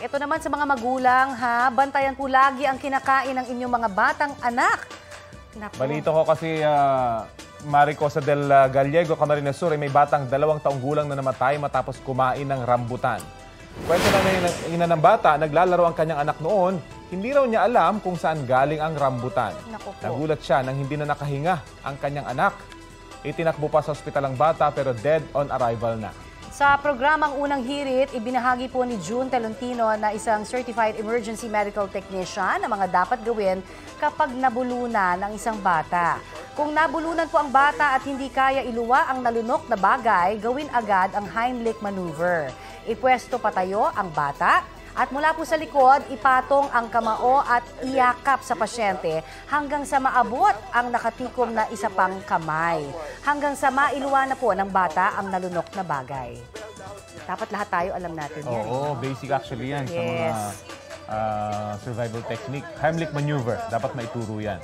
Ito naman sa mga magulang, ha? Bantayan po lagi ang kinakain ng inyong mga batang anak. Naku. Balito ko kasi Maricosa del Gallego, Camarines Sur, may batang 2 taong gulang na namatay matapos kumain ng rambutan. Kwento na ng ina ng bata, naglalaro ang kanyang anak noon, hindi raw niya alam kung saan galing ang rambutan. Nagulat siya nang hindi na nakahinga ang kanyang anak. Itinakbo pa sa ospital ang bata pero dead on arrival na. Sa programang Unang Hirit, ibinahagi po ni June Tolentino na isang Certified Emergency Medical Technician ang mga dapat gawin kapag nabulunan ng isang bata. Kung nabulunan po ang bata at hindi kaya iluwa ang nalunok na bagay, gawin agad ang Heimlich maneuver. Ipwesto patayo ang bata at mula po sa likod, ipatong ang kamao at iyakap sa pasyente hanggang sa maabot ang nakatikom na isa pang kamay. Hanggang sa mailuwa na po ng bata ang nalunok na bagay. Dapat lahat tayo alam natin yan. Oo, basic actually yan sa mga survival technique. Heimlich maneuver, dapat maituro yan.